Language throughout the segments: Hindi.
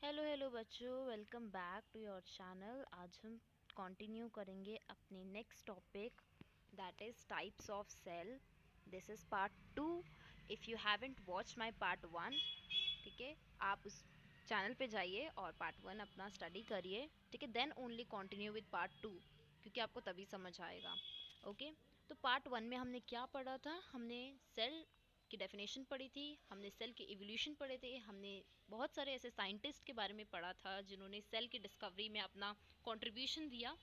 हेलो बच्चों, welcome back to your channel. आज हम कंटिन्यू करेंगे अपने next topic, that is types of cell. This is part 2। If you haven't watch my part 1, ठीक है, आप उस चैनल पे जाइए और पार्ट 1 अपना स्टडी करिए, ठीक है, then only continue with part 2, क्योंकि आपको तभी समझ आएगा। ओके, तो पार्ट 1 में हमने क्या पढ़ा था? हमने सेल की डेफिनेशन पढ़ी थी, हमने सेल के इवोल्यूशन पढ़े थे, हमने बहुत सारे ऐसे साइंटिस्ट के बारे में पढ़ा था जिन्होंने सेल की डिस्कवरी में अपना कंट्रीब्यूशन दिया,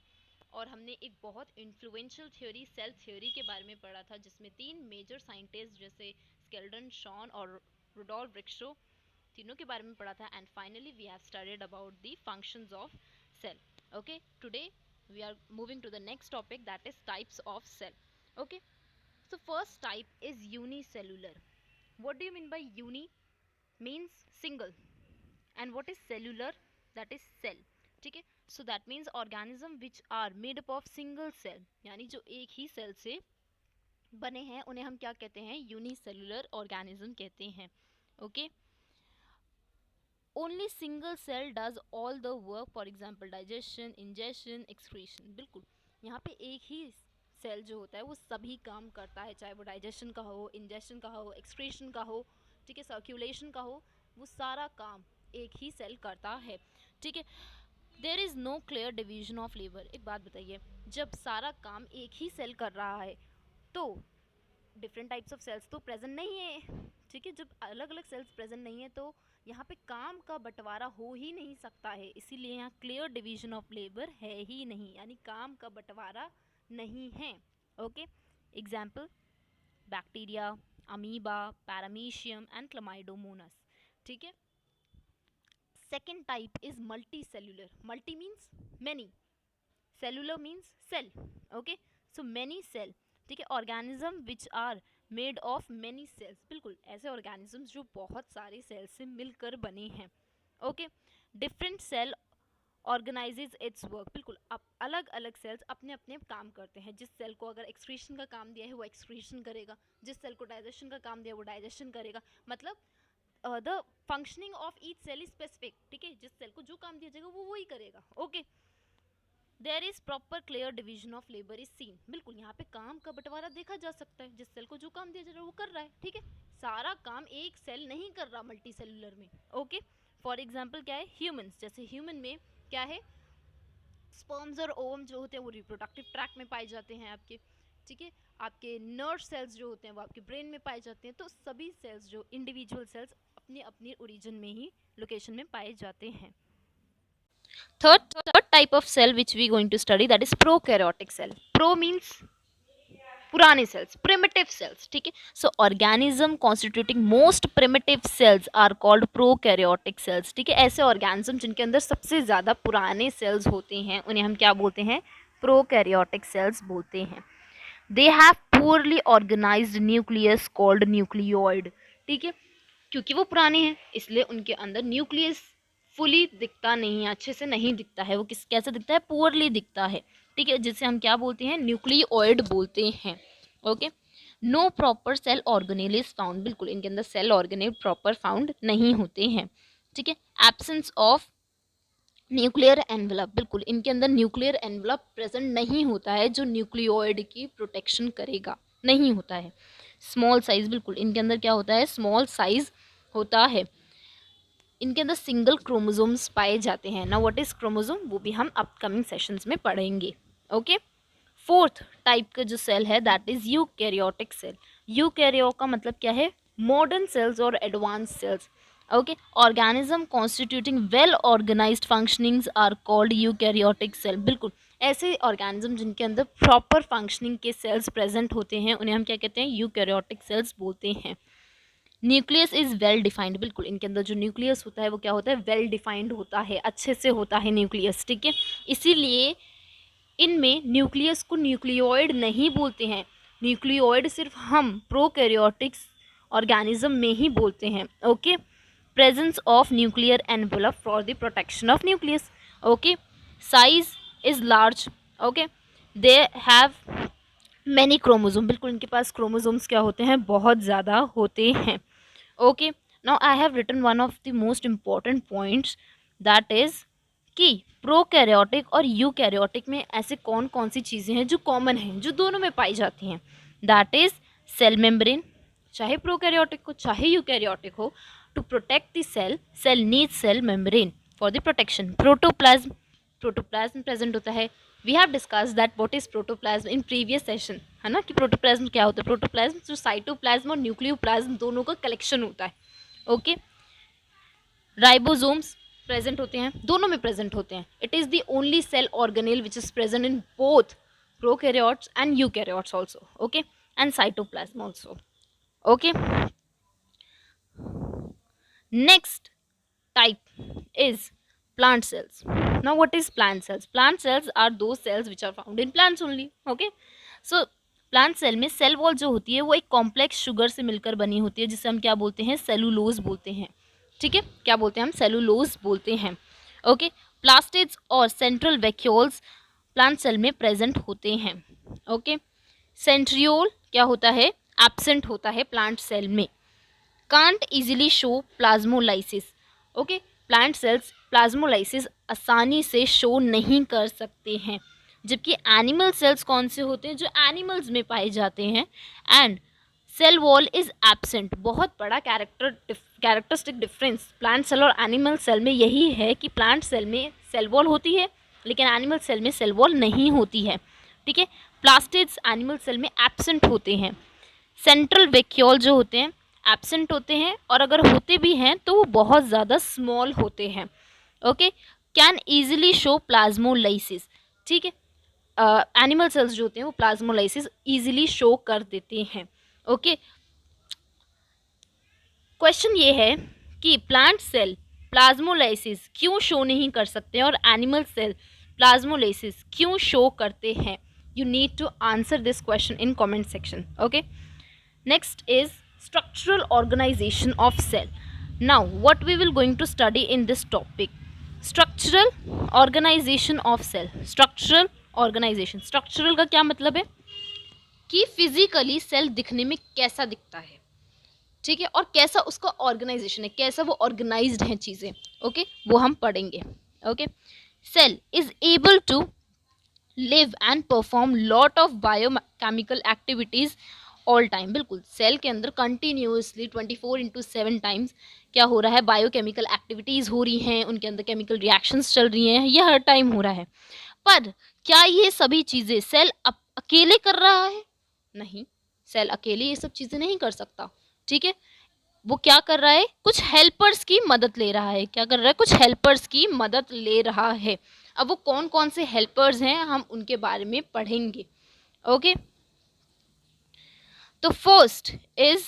और हमने एक बहुत इन्फ्लुएंशियल थ्योरी, सेल थ्योरी के बारे में पढ़ा था, जिसमें 3 मेजर साइंटिस्ट जैसे स्केल्डन, शॉन और रुडोल्फ रिक्शो, तीनों के बारे में पढ़ा था। And finally we have studied about the functions of cell. Okay, today we are moving to the next topic, that is types of cell. Okay, so first type is unicellular. What do you mean by uni? Means single. And what is cellular? That is cell. ठीक है, so that means organism which are made up of single cell, यानी जो एक ही सेल से बने हैं उन्हें हम क्या कहते हैं? यूनिसेलुलर ऑर्गेनिज्म कहते हैं। Okay, only single cell does all the work, for example digestion, ingestion, excretion. बिल्कुल, यहाँ पे एक ही सेल जो होता है वो सभी काम करता है, चाहे वो डाइजेशन का हो, इंजेशन का हो, एक्सक्रीशन का हो, ठीक है, सर्कुलेशन का हो, वो सारा काम एक ही सेल करता है। ठीक है, there is no clear division of labour. एक बात बताइए, जब सारा काम एक ही सेल कर रहा है तो डिफरेंट टाइप्स ऑफ सेल्स तो प्रेजेंट नहीं है। ठीक है, जब अलग अलग सेल्स प्रेजेंट नहीं है तो यहाँ पे काम का बंटवारा हो ही नहीं सकता है, इसीलिए यहाँ क्लियर डिवीजन ऑफ लेबर है ही नहीं, यानी काम का बंटवारा नहीं है। Okay, example bacteria, amoeba, paramecium and chlamydomonas. ठीक है, second type is multi cellular. Multi means many, cellular means cell. Okay, so many cell, ठीक है, organism which are made of many cells. बिल्कुल, ऐसे ऑर्गेनिजम्स जो बहुत सारे सेल्स से मिलकर बने हैं। Okay, different cell organises its work. बिल्कुल, अब अलग अलग सेल्स अपने अपने काम करते हैं। जिस सेल को अगर एक्सक्रीशन का काम दिया है वो एक्सक्रीशन करेगा, जिस सेल को डाइजेशन का काम दिया है वो डाइजेशन करेगा। मतलब the functioning of each cell is specific. ठीक है, जिस सेल को जो काम दिया जाएगा वो वही करेगा। Okay, there is proper clear division of labour is seen. बिल्कुल, यहाँ पे काम का बंटवारा देखा जा सकता है, जिस सेल को जो काम दिया जा रहा है वो कर रहा है। ठीक है, सारा काम एक सेल नहीं कर रहा मल्टी सेलुलर में। ओके, फॉर एग्जाम्पल क्या है? ह्यूमंस, जैसे ह्यूमन में क्या है? स्पर्म्स और ओवम जो होते हैं वो रिप्रोडक्टिव ट्रैक में पाए जाते हैं आपके। ठीक है, आपके नर्व सेल्स जो होते हैं वो आपके ब्रेन में पाए जाते हैं। तो सभी सेल्स जो इंडिविजुअल सेल्स अपने अपने ओरिजिन में ही लोकेशन में पाए जाते हैं। Third type of cell which we going to study, that is prokaryotic cell. Pro means पुराने सेल्स, प्रिमिटिव सेल्स। ठीक है, so organism constituting most primitive cells are called prokaryotic cells. ठीक है, ऐसे ऑर्गेनिज्म जिनके अंदर सबसे ज़्यादा पुराने सेल्स होते हैं उन्हें हम क्या बोलते हैं? प्रोकैरियोटिक सेल्स बोलते हैं। They have poorly organised nucleus called nucleoid. ठीक है, क्योंकि वो पुराने हैं इसलिए उनके अंदर न्यूक्लियस फुली दिखता नहीं है, अच्छे से नहीं दिखता है। वो कैसे दिखता है? पुअरली दिखता है। ठीक है, जिसे हम क्या बोलते हैं? न्यूक्लियोइड बोलते हैं। Okay, no proper cell organelle is found. बिल्कुल, इनके अंदर सेल ऑर्गेनेल प्रॉपर फाउंड नहीं होते हैं। ठीक है, एब्सेंस ऑफ न्यूक्लियर एनवलप। बिल्कुल, इनके अंदर न्यूक्लियर एनवलप प्रेजेंट नहीं होता है जो न्यूक्लियोइड की प्रोटेक्शन करेगा, नहीं होता है। स्मॉल साइज, बिल्कुल इनके अंदर क्या होता है? स्मॉल साइज होता है। इनके अंदर सिंगल क्रोमोसोम्स पाए जाते हैं ना। व्हाट इज क्रोमोसोम, वो भी हम अपकमिंग सेशंस में पढ़ेंगे। ओके, फोर्थ टाइप का जो सेल है that is eukaryotic cell. Eukaryo का मतलब क्या है? मॉडर्न सेल्स और advance cells. Okay, organism constituting well organised functionings are called eukaryotic cell. बिल्कुल, ऐसे ऑर्गेनिज्म जिनके अंदर प्रॉपर फंक्शनिंग के सेल्स प्रेजेंट होते हैं उन्हें हम क्या कहते हैं? यूकैरियोटिक सेल्स बोलते हैं। Nucleus is well defined. बिल्कुल, इनके अंदर जो न्यूक्लियस होता है वो क्या होता है? वेल डिफाइंड होता है, अच्छे से होता है न्यूक्लियस। ठीक है, इसीलिए इनमें न्यूक्लियस को न्यूक्लियोइड नहीं बोलते हैं। न्यूक्लियोइड सिर्फ हम प्रोकैरियोटिक्स ऑर्गेनिज्म में ही बोलते हैं। Okay, presence of nuclear envelope for the protection of nucleus. Okay, size is large. Okay, they have many chromosome. बिल्कुल, इनके पास क्रोमोसोम्स क्या होते हैं? बहुत ज़्यादा होते हैं। Okay, now I have written one of the most important points that is कि प्रोकैरियोटिक और यूकैरियोटिक में ऐसे कौन कौन सी चीज़ें हैं जो कॉमन हैं, जो दोनों में पाई जाती हैं. दैट इज सेल मेम्ब्रेन, चाहे प्रोकैरियोटिक हो चाहे यूकैरियोटिक हो. To protect the cell, cell needs cell membrane for the protection. Protoplasm, protoplasm present होता है. We have discuss that what is protoplasm in previous session, है ना, कि प्रोटोप्लाज्म क्या होता है. प्रोटोप्लाज्म जो साइटोप्लाज्म और न्यूक्लियोप्लाज्म दोनों का कलेक्शन होता है. ओके. राइबोसोम्स प्रेजेंट होते हैं, दोनों में प्रेजेंट होते हैं. It is the only cell organelle which is present in both prokaryotes and eukaryotes also. Okay. And cytoplasm also. Okay. Next type is plant cells. Now what is plant cells? Plant cells are those cells which are found in plants only. Okay. So plant cell में सेल वॉल जो होती है वो एक कॉम्प्लेक्स शुगर से मिलकर बनी होती है, जिसे हम क्या बोलते हैं, सेलुलोज बोलते हैं. ठीक है, क्या बोलते हैं हम, सेलुलोज बोलते हैं. ओके. प्लास्टिड्स और सेंट्रल वैक्यूल्स प्लांट सेल में प्रेजेंट होते हैं. ओके. सेंट्रियोल क्या होता है, एब्सेंट होता है प्लांट सेल में. Can't easily show plasmolysis. Okay. Plant cells plasmolysis आसानी से शो नहीं कर सकते हैं, जबकि एनिमल सेल्स कौन से होते हैं, जो एनिमल्स में पाए जाते हैं. And cell wall is absent. बहुत बड़ा कैरेक्टरिस्टिक डिफरेंस प्लांट सेल और एनिमल सेल में यही है कि प्लांट सेल में सेल वॉल होती है लेकिन एनिमल सेल में सेल वॉल नहीं होती है. ठीक है. प्लास्टिड्स एनिमल सेल में एब्सेंट होते हैं. सेंट्रल वैक्यूल जो होते हैं एब्सेंट होते हैं, और अगर होते भी हैं तो वो बहुत ज़्यादा स्मॉल होते हैं. Okay. Can easily show plasmolysis. ठीक है. एनिमल सेल्स जो होते हैं वो प्लाज्मोलाइसिस ईजिली शो कर देते हैं. ओके. क्वेश्चन ये है कि प्लांट सेल प्लाज्मोलाइसिस क्यों शो नहीं कर सकते और एनिमल सेल प्लाज्मोलाइसिस क्यों शो करते हैं. You need to answer this question in comment section. Okay. Next is structural organization of cell. Now what we will going to study in this topic, structural organization of cell. structural organization, structural का क्या मतलब है कि फिजिकली सेल दिखने में कैसा दिखता है. ठीक है. और कैसा उसका ऑर्गेनाइजेशन है, कैसा वो ऑर्गेनाइज्ड है चीज़ें. ओके. वो हम पढ़ेंगे. Okay. Cell is able to live and perform lot of biochemical activities all time. बिल्कुल. सेल के अंदर कंटिन्यूसली 24/7 टाइम्स क्या हो रहा है, बायोकेमिकल एक्टिविटीज़ हो रही हैं, उनके अंदर केमिकल रिएक्शंस चल रही हैं, ये हर टाइम हो रहा है. पर क्या ये सभी चीज़ें सेल अकेले कर रहा है? नहीं, सेल अकेले ये सब चीज़ें नहीं कर सकता. ठीक है. वो क्या कर रहा है, कुछ हेल्पर्स की मदद ले रहा है. क्या कर रहा है, कुछ हेल्पर्स की मदद ले रहा है. अब वो कौन कौन से हेल्पर्स हैं हम उनके बारे में पढ़ेंगे. ओके. तो first is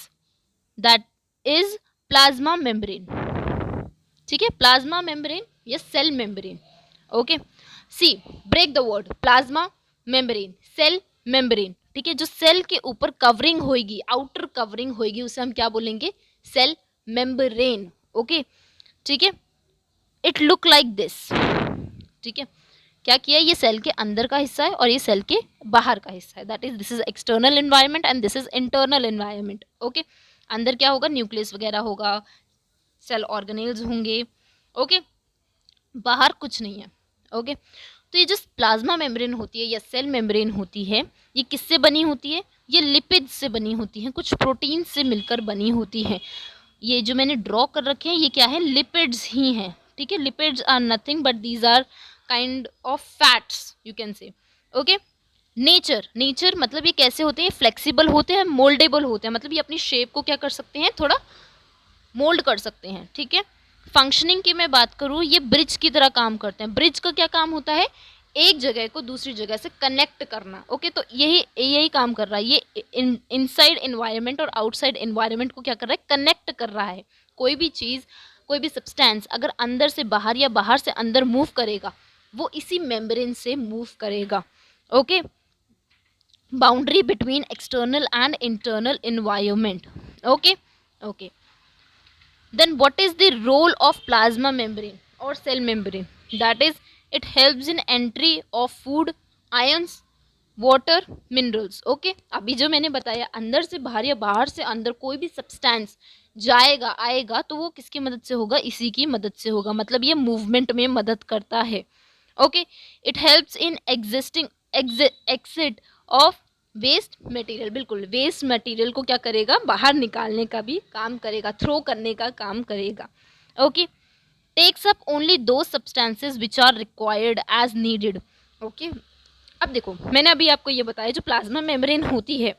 that is plasma membrane. ठीक है. प्लाज्मा मेम्ब्रेन या cell membrane. Okay. See, break the word. Plasma membrane, cell membrane. ठीक है. जो सेल के ऊपर कवरिंग होगी, आउटर कवरिंग होगी, उसे हम क्या बोलेंगे, सेल मेम्ब्रेन. ओके. ठीक है. It look like this. ठीक है. क्या किया, ये सेल के अंदर का हिस्सा है और ये सेल के बाहर का हिस्सा है. That is this is external environment and this is internal environment. Okay. अंदर क्या होगा, न्यूक्लियस वगैरह होगा, सेल ऑर्गेनेल्स होंगे. ओके. बाहर कुछ नहीं है. ओके. तो ये जो प्लाज्मा मेम्ब्रेन होती है या सेल मेम्ब्रेन होती है, ये किससे बनी होती है, ये लिपिड से बनी होती है, कुछ प्रोटीन से मिलकर बनी होती है. ये जो मैंने ड्रॉ कर रखे हैं ये क्या है, लिपिड्स ही हैं. ठीक है. Lipids are nothing but these are kind of fats you can say. Okay. Nature मतलब ये कैसे होते हैं, फ्लेक्सिबल होते हैं, मोल्डेबल होते हैं, मतलब ये अपनी शेप को क्या कर सकते हैं, थोड़ा मोल्ड कर सकते हैं. ठीक है. फंक्शनिंग की मैं बात करूँ, ये ब्रिज की तरह काम करते हैं. ब्रिज का क्या काम होता है, एक जगह को दूसरी जगह से कनेक्ट करना. ओके. तो यही काम कर रहा है ये. इनसाइड एनवायरनमेंट और आउटसाइड एनवायरनमेंट को क्या कर रहा है, कनेक्ट कर रहा है. कोई भी चीज़, कोई भी सब्सटेंस अगर अंदर से बाहर या बाहर से अंदर मूव करेगा, वो इसी मेम्ब्रेन से मूव करेगा. Okay. Boundary between external and internal environment. Okay. Okay. Then what is the role of plasma membrane or cell membrane? That is, it helps in entry of food, ions, water, minerals. Okay, अभी जो मैंने बताया अंदर से बाहर या बाहर से अंदर कोई भी सब्सटेंस जाएगा आएगा तो वो किसकी मदद से होगा, इसी की मदद से होगा, मतलब ये मूवमेंट में मदद करता है। Okay, it helps in existing exit of waste material. बिल्कुल, वेस्ट मटेरियल को क्या करेगा, बाहर निकालने का भी काम करेगा, थ्रो करने का काम करेगा। Okay, takes up only those substances which are required as needed. Okay, अब देखो मैंने अभी आपको ये बताया जो प्लाज्मा मेम्ब्रेन होती है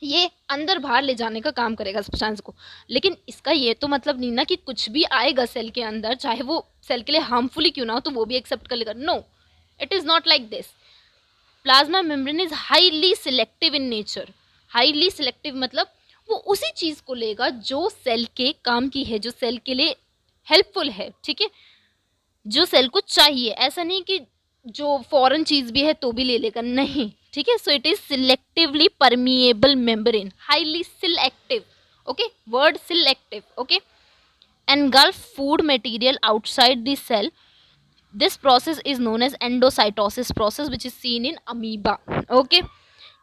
ये अंदर बाहर ले जाने का काम करेगा सब्सटेंस को, लेकिन इसका ये तो मतलब नहीं ना कि कुछ भी आएगा सेल के अंदर चाहे वो सेल के लिए हार्मफुल क्यों ना हो तो वो भी एक्सेप्ट कर लेगा। No, it is not like this. Plasma membrane is highly selective in nature. Highly selective मतलब वो उसी चीज़ को लेगा जो सेल के काम की है, जो सेल के लिए हेल्पफुल है, ठीक है, जो सेल को चाहिए। ऐसा नहीं कि जो फॉरेन चीज़ भी है तो भी ले लेगा, नहीं, ठीक है। So it is selectively permeable membrane, highly selective. Okay, word selective. Okay, engulf food material outside the cell. This process is known as endocytosis process which is seen in amoeba. Okay,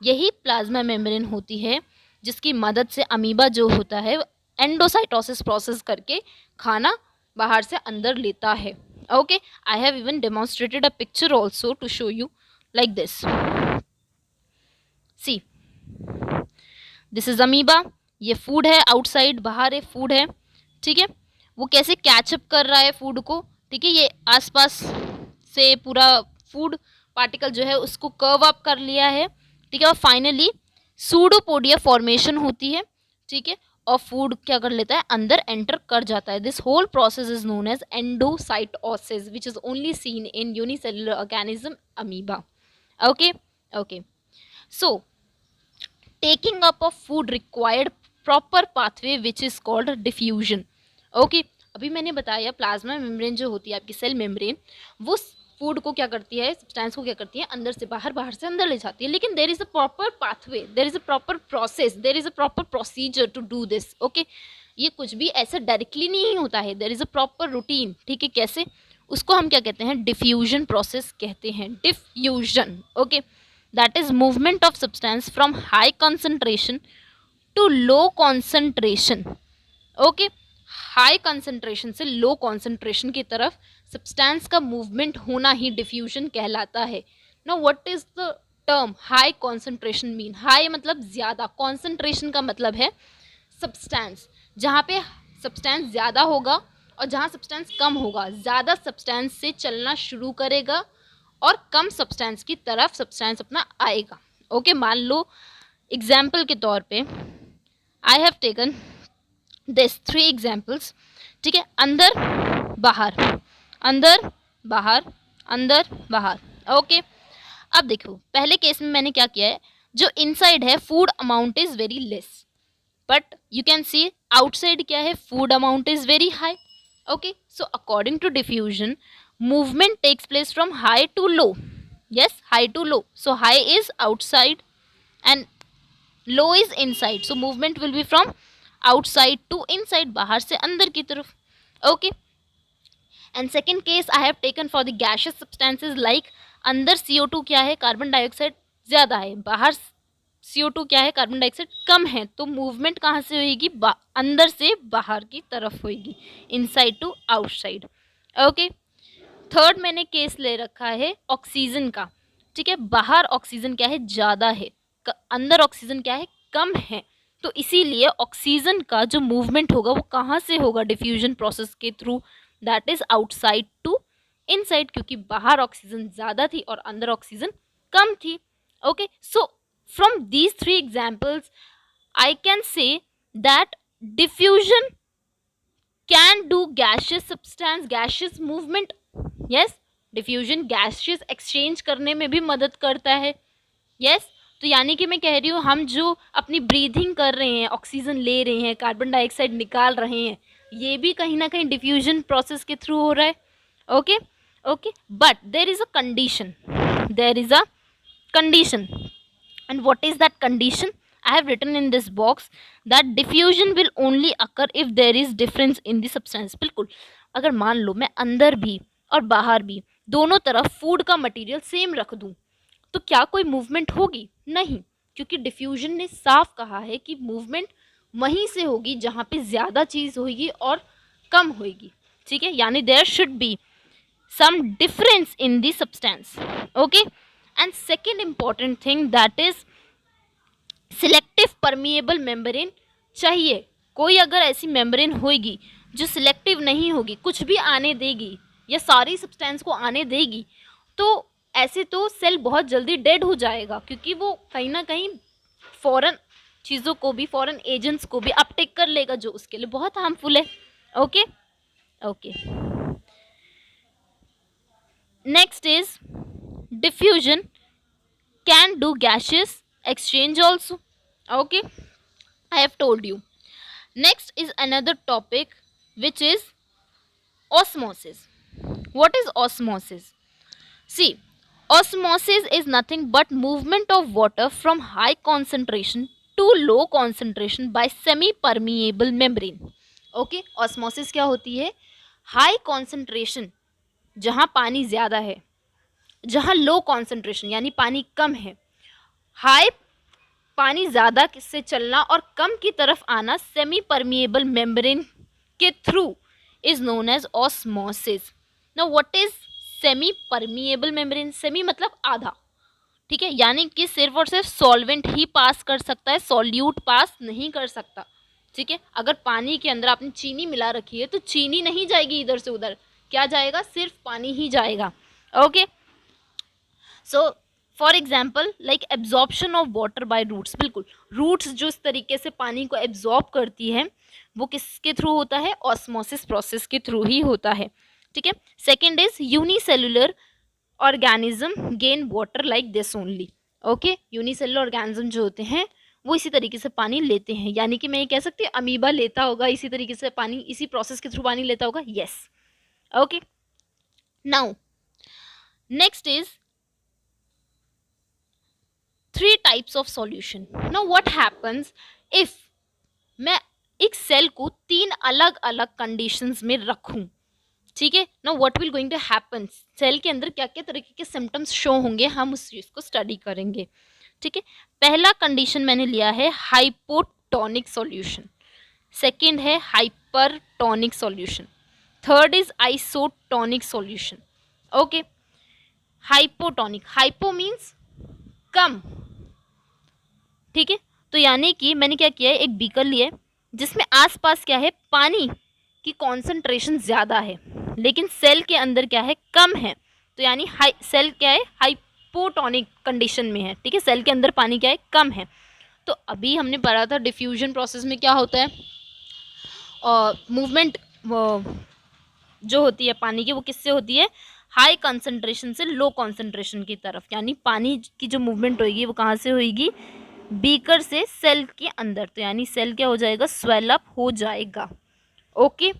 यही प्लाज्मा मेम्ब्रेन होती है जिसकी मदद से अमीबा जो होता है एंडोसाइटोसिस प्रोसेस करके खाना बाहर से अंदर लेता है। Okay, I have even demonstrated a picture also to show you like this. See, this is amoeba, ये फूड है, आउटसाइड बाहर है फूड है, ठीक है। वो कैसे कैचअप कर रहा है फूड को, ठीक है, ये आसपास से पूरा फूड पार्टिकल जो है उसको कर्व अप कर लिया है, ठीक है, और फाइनली सूडोपोडिया फॉर्मेशन होती है, ठीक है, और फूड क्या कर लेता है, अंदर एंटर कर जाता है। This whole process is known as endocytosis which is only seen in unicellular organism amoeba. Okay, okay, so taking up of food required proper pathway which is called diffusion. Okay, अभी मैंने बताया प्लाज्मा मेम्ब्रेन जो होती है आपकी सेल मेम्ब्रेन वो फूड को क्या करती है, सब्सटेंस को क्या करती है, अंदर से बाहर बाहर से अंदर ले जाती है, लेकिन there is a proper pathway, there is a proper process, there is a proper procedure to do this. Okay, ये कुछ भी ऐसा डायरेक्टली नहीं होता है, there is a proper routine, ठीक है। कैसे, उसको हम क्या कहते हैं, डिफ्यूजन प्रोसेस कहते हैं, diffusion. Okay, that is movement of substance from high concentration to low concentration. okay, high concentration से लो कंसंट्रेशन की तरफ सब्सटेंस का मूवमेंट होना ही डिफ्यूजन कहलाता है। Now what is the term high concentration mean, high मतलब ज़्यादा, कंसंट्रेशन का मतलब है सब्सटेंस, जहाँ पे सब्सटेंस ज़्यादा होगा और जहाँ सब्सटेंस कम होगा, ज़्यादा सब्सटेंस से चलना शुरू करेगा और कम सब्सटेंस की तरफ सब्सटेंस अपना आएगा। ओके, मान लो एग्जाम्पल के तौर पे I have taken this 3 examples, ठीक है, अंदर बाहर, अंदर बाहर, अंदर बाहर। ओके, अब देखो पहले केस में मैंने क्या किया है, जो इनसाइड है food amount is very less, but you can see outside क्या है, food amount is very high. Okay, so according to diffusion movement takes place from high to low. Yes, high to low. So high is outside and low is inside. So movement will be from outside to inside, बाहर से अंदर की तरफ। Okay, and second case I have taken for the gaseous substances like अंदर CO2 क्या है, कार्बन डाइऑक्साइड ज़्यादा है, बाहर CO2 क्या है, कार्बन डाइऑक्साइड कम है, तो मूवमेंट कहाँ से होगी, अंदर से बाहर की तरफ होगी, inside to outside. Okay, third मैंने केस ले रखा है ऑक्सीजन का, ठीक है, बाहर ऑक्सीजन क्या है, ज़्यादा है, अंदर ऑक्सीजन क्या है, कम है, तो इसीलिए ऑक्सीजन का जो मूवमेंट होगा वो कहाँ से होगा, डिफ्यूजन प्रोसेस के through, that is outside to inside, क्योंकि बाहर ऑक्सीजन ज़्यादा थी और अंदर ऑक्सीजन कम थी। Okay, so from these 3 examples I can say that diffusion can do gaseous substance, gaseous movement. Yes, diffusion gases exchange करने में भी मदद करता है। यस, तो यानी कि मैं कह रही हूँ हम जो अपनी ब्रीथिंग कर रहे हैं, ऑक्सीजन ले रहे हैं, कार्बन डाइऑक्साइड निकाल रहे हैं, ये भी कहीं ना कहीं डिफ्यूजन प्रोसेस के थ्रू हो रहा है। Okay, okay, but there is a condition, there is a condition, and what is that condition? I have written in this box that diffusion will only occur if there is difference in the substance. बिल्कुल, अगर मान लो मैं अंदर भी और बाहर भी दोनों तरफ फूड का मटेरियल सेम रख दूं तो क्या कोई मूवमेंट होगी? नहीं, क्योंकि डिफ्यूजन ने साफ कहा है कि मूवमेंट वहीं से होगी जहाँ पे ज़्यादा चीज़ होगी और कम होगी, ठीक है, यानी there should be some difference in the substance, okay. And second important thing that is selective permeable membrane चाहिए। कोई अगर ऐसी मेम्ब्रेन होगी जो सिलेक्टिव नहीं होगी, कुछ भी आने देगी या सारी सब्सटेंस को आने देगी, तो ऐसे तो सेल बहुत जल्दी डेड हो जाएगा, क्योंकि वो कहीं ना कहीं फॉरेन चीज़ों को भी, फॉरेन एजेंट्स को भी अपटेक कर लेगा, जो उसके लिए बहुत हार्मफुल है, okay okay. Next is diffusion can do gaseous exchange also, okay, I have told you. Next is another topic, which is osmosis. What is osmosis? See, osmosis is nothing but movement of water from high concentration to low concentration by semi permeable membrane, okay. osmosis क्या होती है? हाई कॉन्सेंट्रेशन जहाँ पानी ज़्यादा है, जहाँ लो कॉन्सेंट्रेशन यानी पानी कम है, हाई पानी ज़्यादा से चलना और कम की तरफ आना सेमी परमिएबल मेम्ब्रेन के through is known as osmosis. Now what is semi permeable membrane? Semi मतलब आधा, ठीक है, यानी कि सिर्फ और सिर्फ सॉल्वेंट ही पास कर सकता है, सॉल्यूट पास नहीं कर सकता, ठीक है। अगर पानी के अंदर आपने चीनी मिला रखी है तो चीनी नहीं जाएगी इधर से उधर, क्या जाएगा? सिर्फ पानी ही जाएगा, okay. So for example like absorption of water by roots, बिल्कुल रूट्स जो इस तरीके से पानी को एब्जॉर्ब करती है वो किसके थ्रू होता है? ऑस्मोसिस प्रोसेस के थ्रू ही होता है, ठीक है। Second is unicellular organism gain water like this only, okay. Unicellular organism जो होते हैं वो इसी तरीके से पानी लेते हैं, यानी कि मैं ये कह सकती हूँ अमीबा लेता होगा इसी तरीके से पानी, इसी प्रोसेस के थ्रू पानी लेता होगा, yes, okay. Now next is three types of solution. Now what happens if मैं एक सेल को तीन अलग अलग कंडीशंस में रखूं, ठीक है। Now what will going to happen, cell के अंदर क्या क्या तरीके के सिम्टम्स शो होंगे, हम उस चीज़ को स्टडी करेंगे, ठीक है। पहला कंडीशन मैंने लिया है हाइपोटोनिक सॉल्यूशन, सेकेंड है hypertonic solution, third is isotonic solution, okay. Hypotonic, hypo means कम, ठीक है। तो यानी कि मैंने क्या किया है, एक बीकर लिया है जिसमें आसपास क्या है, पानी की कॉन्सेंट्रेशन ज़्यादा है लेकिन सेल के अंदर क्या है, कम है, तो यानी सेल क्या है, हाइपोटोनिक कंडीशन में है, ठीक है, सेल के अंदर पानी क्या है, कम है। तो अभी हमने पढ़ा था डिफ्यूजन प्रोसेस में क्या होता है, और मूवमेंट जो होती है पानी की वो किससे होती है, हाई कंसंट्रेशन से लो कंसंट्रेशन की तरफ, यानी पानी की जो मूवमेंट होगी वो कहाँ से होगी, बीकर से सेल के अंदर, तो यानी सेल क्या हो जाएगा, स्वेल अप हो जाएगा, okay.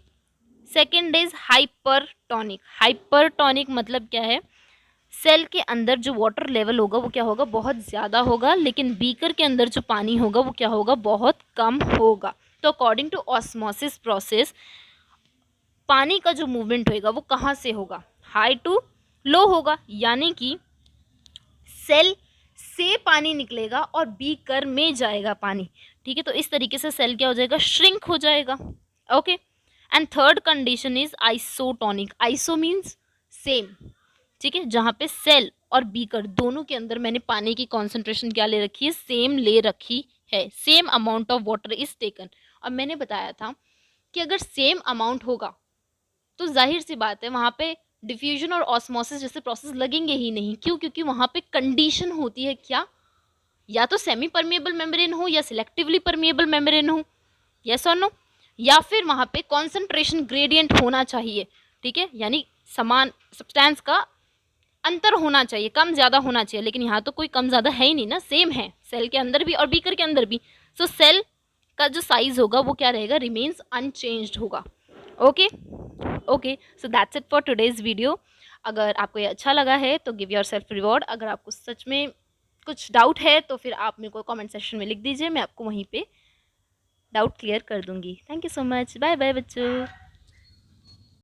Second is hypertonic, hypertonic मतलब क्या है, सेल के अंदर जो वाटर लेवल होगा वो क्या होगा, बहुत ज़्यादा होगा, लेकिन बीकर के अंदर जो पानी होगा वो क्या होगा, बहुत कम होगा। तो अकॉर्डिंग टू ऑस्मोसिस प्रोसेस पानी का जो मूवमेंट होगा वो कहाँ से होगा, हाई टू लो होगा, यानी कि सेल से पानी निकलेगा और बीकर में जाएगा पानी, ठीक है। तो इस तरीके से सेल क्या हो जाएगा, श्रिंक हो जाएगा, okay. And third condition is isotonic, iso means same, ठीक है, जहाँ पे सेल और बीकर दोनों के अंदर मैंने पानी की कॉन्सेंट्रेशन क्या ले रखी है, सेम ले रखी है, same amount of water is taken. और मैंने बताया था कि अगर सेम अमाउंट होगा तो जाहिर सी बात है वहाँ पे डिफ्यूजन और ऑस्मोसिस जैसे प्रोसेस लगेंगे ही नहीं, क्यों, क्योंकि वहाँ पे कंडीशन होती है क्या, या तो सेमी परमिएबल मेम्ब्रेन हो या सिलेक्टिवली परमिएबल मेम्ब्रेन हो, यस और नो, या फिर वहाँ पे कॉन्सेंट्रेशन ग्रेडियंट होना चाहिए, ठीक है, यानी समान सब्सटेंस का अंतर होना चाहिए, कम ज़्यादा होना चाहिए, लेकिन यहाँ तो कोई कम ज़्यादा है ही नहीं ना, सेम है सेल के अंदर भी और बीकर के अंदर भी। सो सेल का जो साइज होगा वो क्या रहेगा, रिमेन्स अनचेंज्ड होगा, okay okay. So that's it for today's video. अगर आपको ये अच्छा लगा है तो गिव योर सेल्फ रिवॉर्ड, अगर आपको सच में कुछ डाउट है तो फिर आप मेरे को कमेंट सेक्शन में लिख दीजिए, मैं आपको वहीं पे डाउट क्लियर कर दूंगी। Thank you so much, bye bye बच्चों।